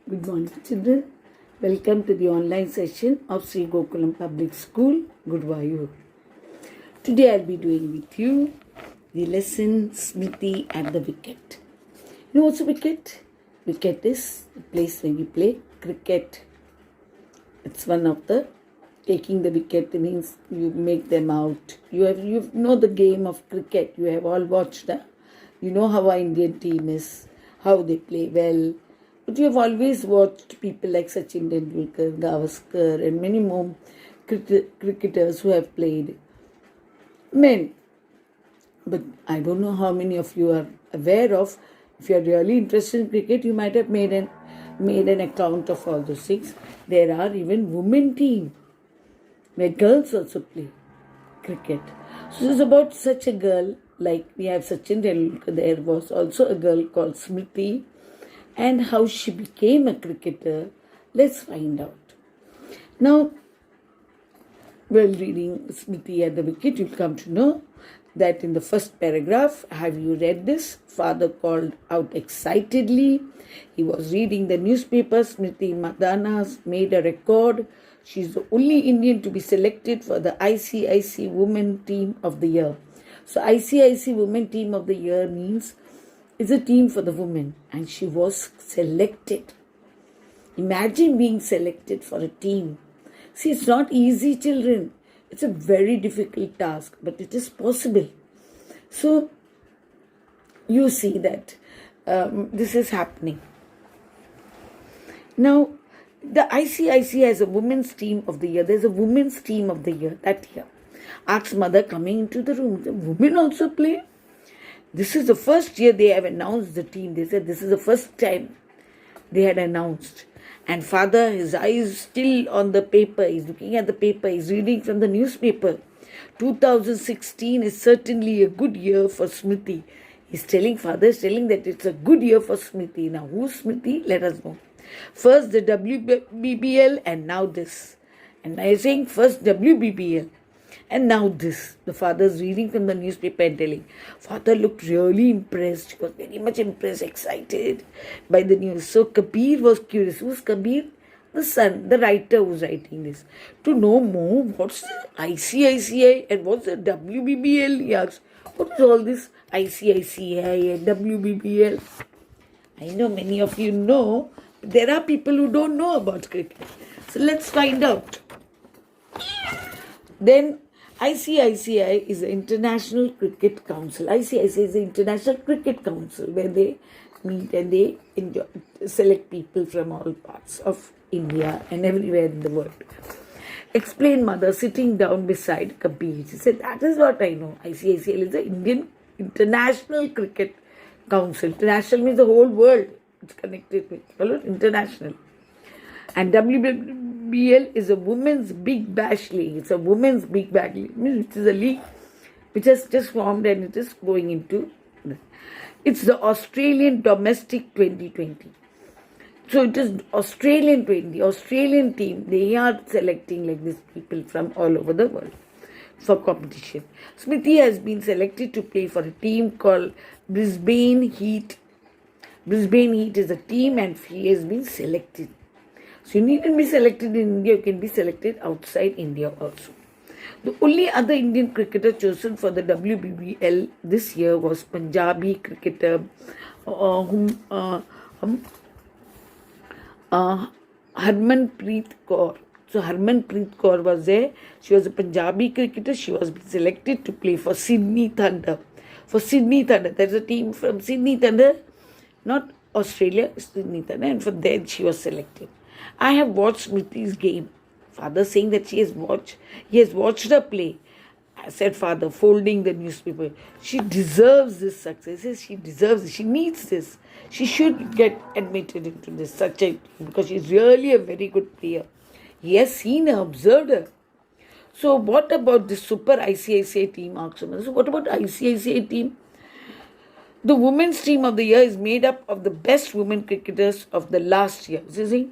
Good morning, children. Welcome to the online session of Sri Gokulam Public School, Guruvayur. Today I'll be doing with you the lesson Smriti and the Wicket. You know what's a wicket? Wicket is the place where we play cricket. It's one of the taking the wicket means you make them out. You know the game of cricket. You have all watched that. You know how our Indian team is, how they play well. But you have always watched people like Sachin Tendulkar, Gavaskar, and many more cricketers who have played. Men. But I don't know how many of you are aware of. If you are really interested in cricket, you might have made an account of all those things. There are even women team where girls also play cricket. So it's about such a girl, like we have Sachin Tendulkar, there was also a girl called Smriti, and how she became a cricketer. Let's find out. Now, while reading Smriti at the Wicket, you'll come to know that in the first paragraph, have you read this? Father called out excitedly. He was reading the newspaper. Smriti Mandhana made a record. She's the only Indian to be selected for the ICIC Women Team of the Year. So ICIC Women Team of the Year means it's a team for the women, and she was selected. Imagine being selected for a team. See, it's not easy, children. It's a very difficult task, but it is possible. So, you see that this is happening. Now, the ICIC has a women's team of the year. There's a women's team of the year that year. Asked mother coming into the room. The women also play? This is the first year they have announced the team. They said this is the first time they had announced. And father, his eyes still on the paper. He's looking at the paper. He's reading from the newspaper. 2016 is certainly a good year for Smriti. Father is telling that it's a good year for Smriti. Now, who's Smriti? Let us know. First the WBBL and now this. And I am saying first WBBL. And now this. The father is reading from the newspaper and telling. Father looked really impressed. He was very much impressed, excited by the news. So Kabir was curious. Who's Kabir? The son, the writer who's writing this. To know more, what's the ICICI and what's the WBBL? He asked. What is all this ICICI and WBBL? I know many of you know, but there are people who don't know about cricket. So let's find out. Then ICICI is the International Cricket Council. ICICI is the International Cricket Council where they meet and they select people from all parts of India and everywhere in the world. Explained mother sitting down beside Kabir. She said, that is what I know. ICICI is the Indian International Cricket Council. International means the whole world. It's connected with international. And WBL is a women's big bash league. It's a women's big bash league, which is a league which has just formed and it is going into. It's the Australian Domestic 2020. So it is Australian 20, Australian team. They are selecting like these people from all over the world for competition. Smriti has been selected to play for a team called Brisbane Heat. Brisbane Heat is a team and she has been selected. So you needn't be selected in India, you can be selected outside India also. The only other Indian cricketer chosen for the WBBL this year was Punjabi cricketer Harmanpreet Kaur. So Harmanpreet Kaur was there. She was a Punjabi cricketer. She was selected to play for Sydney Thunder. For Sydney Thunder, there's a team from Sydney Thunder, not Australia, Sydney Thunder, and for that she was selected. I have watched Smriti's game. Father saying that he has watched her play. I said, father, folding the newspaper. She deserves this success. She deserves it. She needs this. She should get admitted into this because she's really a very good player. He has seen her, observed her. So what about the super ICICI team? So what about ICICI team? The women's team of the year is made up of the best women cricketers of the last year. You see?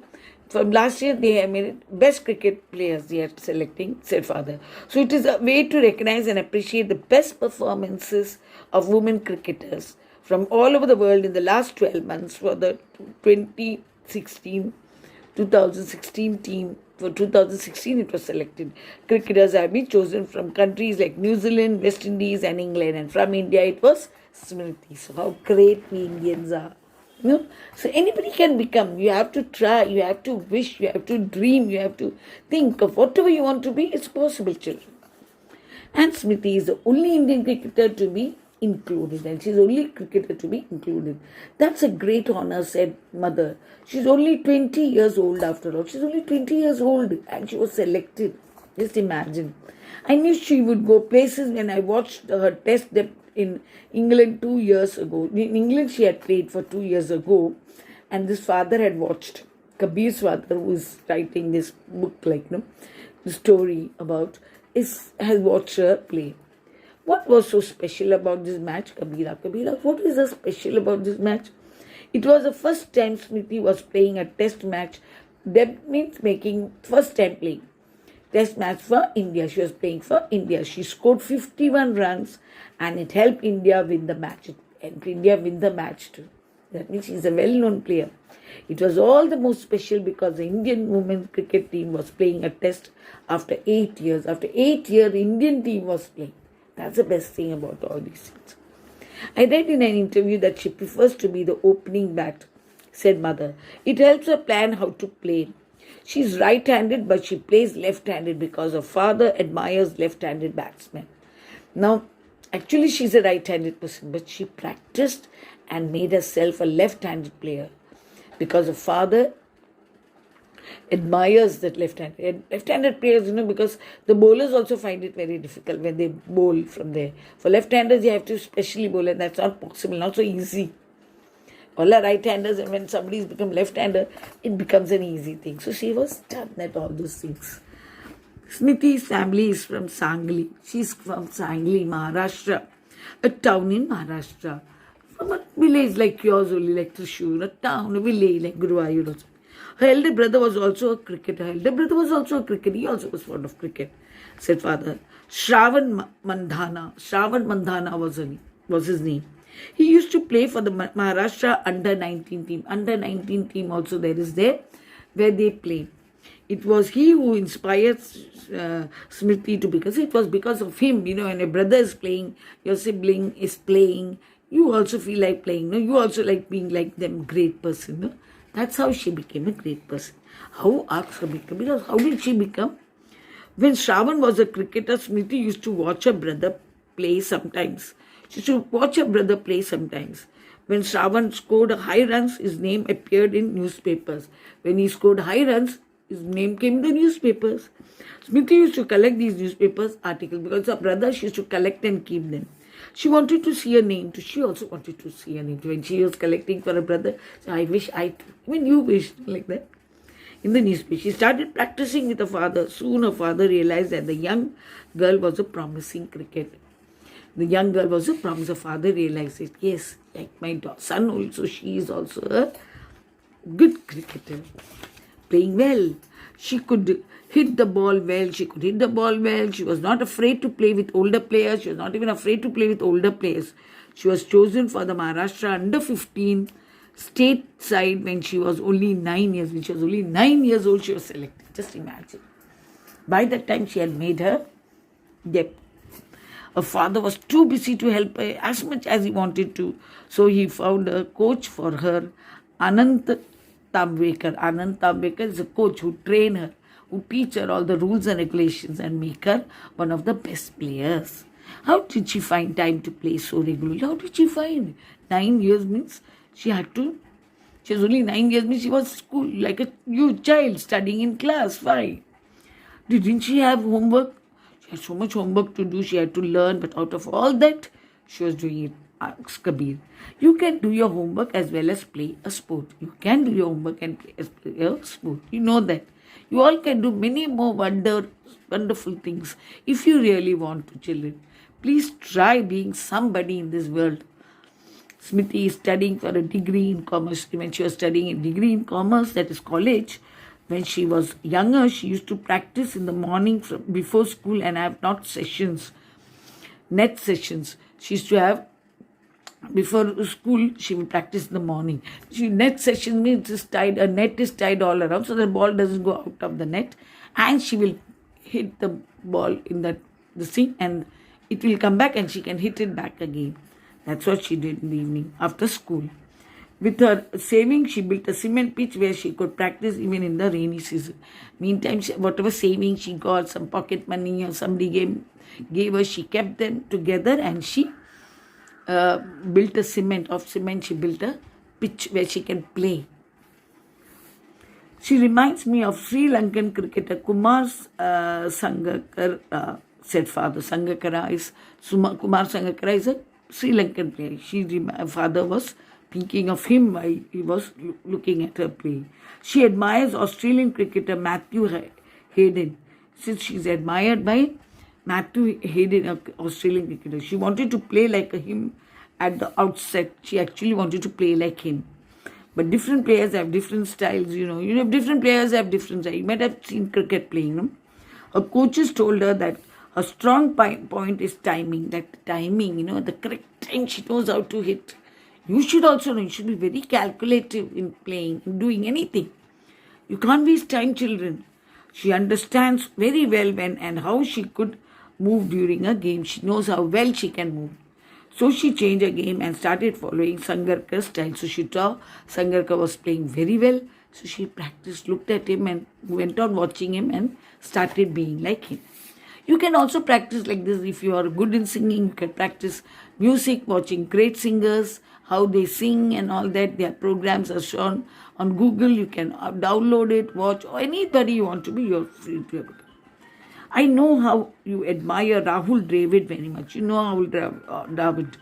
From last year, they have made best cricket players they are selecting, said father. So it is a way to recognize and appreciate the best performances of women cricketers from all over the world in the last 12 months for the 2016 team. For 2016, it was selected. Cricketers have been chosen from countries like New Zealand, West Indies, and England. And from India, it was Smriti. So how great we Indians are. So anybody can become. You have to try, you have to wish, you have to dream, you have to think of whatever you want to be. It's possible, children. And Smriti is the only Indian cricketer to be included, and she's the only cricketer to be included. That's a great honor, said mother. She's only 20 years old after all. She's only 20 years old and she was selected. Just imagine. I knew she would go places when I watched her test in England 2 years ago. In England, she had played for 2 years ago, and this father had watched. Kabir's father, who is writing this book, the story about, has watched her play. What was so special about this match, Kabira? What is so special about this match? It was the first time Smriti was playing a test match. That means making first time playing test match for India. She was playing for India. She scored 51 runs and it helped India win the match. And India win the match too. That means she's a well-known player. It was all the more special because the Indian women's cricket team was playing a test after 8 years. After 8 years, Indian team was playing. That's the best thing about all these things. I read in an interview that she prefers to be the opening bat, said mother. It helps her plan how to play. She's right-handed, but she plays left-handed because her father admires left-handed batsmen. Now, actually she's a right-handed person, but she practiced and made herself a left-handed player because her father admires that left-handed players, because the bowlers also find it very difficult when they bowl from there. For left-handers, you have to specially bowl, and that's not possible, not so easy. All are right-handers, and when somebody's become left-hander, it becomes an easy thing. So she was done at all those things. Smriti's family is from Sangli. She's from Sangli, Maharashtra, a town in Maharashtra. From a village like yours only, like Thrissur, a town, a village like Guruvayur. Her elder brother was also a cricketer. He also was fond of cricket, said father. Shravan Mandhana was his name. He used to play for the Maharashtra under-19 team. Under-19 team also there is there where they play. It was he who inspired Smriti to, because it was because of him, when a brother is playing, your sibling is playing, you also feel like playing. You also like being like them, great person. That's how she became a great person. How? Ask Kabir. How did she become? When Shravan was a cricketer, Smriti used to watch her brother play sometimes. When Shravan scored high runs, his name appeared in newspapers. When he scored high runs, his name came in the newspapers. Smriti used to collect these newspapers articles because her brother, she used to collect and keep them. She wanted to see her name too. She also wanted to see her name too. When she was collecting for her brother, so I wish you wish like that. In the newspaper, she started practicing with her father. Soon her father realized that the young girl was a promising cricketer. Her father realized it. Yes, like my son also, she is also a good cricketer. Playing well. She could hit the ball well. She was not afraid to play with older players. She was not even afraid to play with older players. She was chosen for the Maharashtra under-15 state side when she was only 9 years. When she was only 9 years old, she was selected. Just imagine. By that time, she had made her depth. Her father was too busy to help her as much as he wanted to. So he found a coach for her, Anant Tambekar. Anant Tambekar is a coach who trained her, who teach her all the rules and regulations and make her one of the best players. How did she find time to play so regularly? How did she find? 9 years means she was only 9 years means she was school like a huge child studying in class 5. Didn't she have homework? She had so much homework to do. She had to learn, but out of all that, she was doing it. Asks Kabir. You can do your homework as well as play a sport. You can do your homework and play a sport. You know that. You all can do many more wonderful things if you really want to, children. Please try being somebody in this world. Smriti is studying for a degree in commerce. When she was studying a degree in commerce, that is college, when she was younger, she used to practice in the morning before school and have net sessions. She used to have before school, she will practice in the morning. Net session means it's tied, a net is tied all around so the ball doesn't go out of the net, and she will hit the ball in the thing, and it will come back and she can hit it back again. That's what she did in the evening after school. With her savings, she built a cement pitch where she could practice even in the rainy season. Meantime, whatever savings she got, some pocket money or somebody gave her, she kept them together, and she built a cement. She built a pitch where she can play. She reminds me of Sri Lankan cricketer Kumar Sangakkara, said father. Kumar Sangakkara is a Sri Lankan player. Father was thinking of him while he was looking at her play. She admires Australian cricketer Matthew Hayden. Since she's admired by Matthew Hayden, an Australian cricketer, she wanted to play like him at the outset. She actually wanted to play like him. But different players have different styles, different players have different styles. You might have seen cricket playing, Her coaches told her that her strong point is timing. That timing, the correct time she knows how to hit. You should also know, you should be very calculative in playing, in doing anything. You can't waste time, children. She understands very well when and how she could move during a game. She knows how well she can move. So she changed her game and started following Sangarkar's style. So she saw Sangarkar was playing very well. So she practiced, looked at him and went on watching him and started being like him. You can also practice like this. If you are good in singing, you can practice music, watching great singers, how they sing and all that. Their programs are shown on Google. You can download it, watch, or anybody you want to be, you're free to have it. I know how you admire Rahul Dravid very much. You know Rahul Dravid.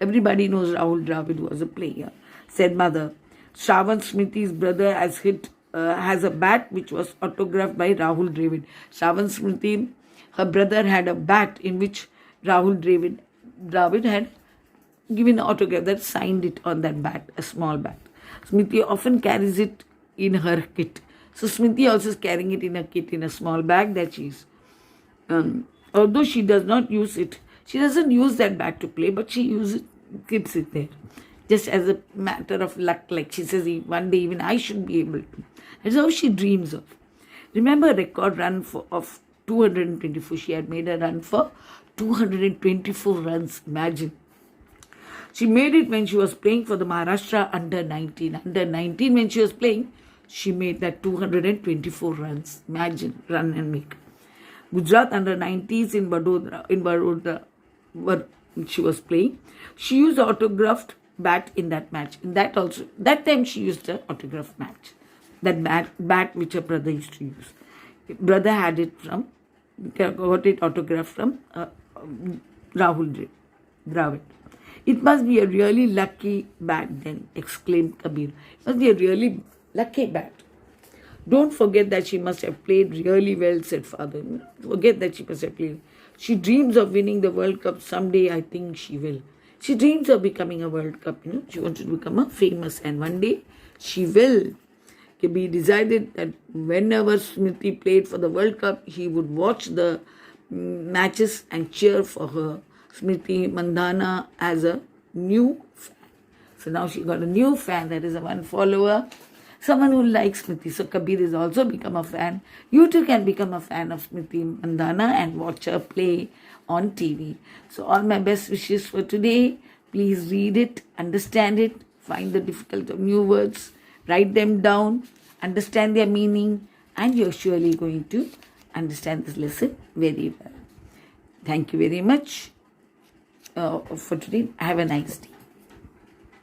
Everybody knows Rahul Dravid was a player, said mother. Shravan Smriti's brother has a bat which was autographed by Rahul Dravid. Shravan Smriti, her brother, had a bat in which Rahul Dravid had given an autograph, that signed it on that bat, a small bat. Smriti often carries it in her kit. So Smriti also is carrying it in a kit, in a small bag that she's. Although she does not use it, she doesn't use that bat to play, but she keeps it there. Just as a matter of luck, like she says, one day even I should be able to. That's how she dreams of. Remember a record run of 224. She had made a run for 224 runs. Imagine. She made it when she was playing for the Maharashtra under 19. Under 19 when she was playing, she made that 224 runs. Imagine, run and make. Gujarat under 90s in Vadodara, where she was playing. She used the autographed bat in that match. That time she used the autographed match. That bat which her brother used to use. Brother got it autographed from Rahul Dravid. It must be a really lucky bat then, exclaimed Kabir. It must be a really lucky bat. Don't forget that she must have played really well, said father. Forget that she must have played. She dreams of winning the World Cup someday. I think she will. She dreams of becoming a World Cup. She wants to become a famous, and one day she will. Kabir decided that whenever Smriti played for the World Cup, he would watch the matches and cheer for her. Smriti Mandhana as a new fan. So now she got a new fan, that is a one follower, someone who likes Smriti. So Kabir has also become a fan. You too can become a fan of Smriti Mandhana and watch her play on TV. So all my best wishes for today. Please read it, understand it, find the difficult new words, write them down, understand their meaning, and you're surely going to understand this lesson very well. Thank you very much for today. Have a nice day.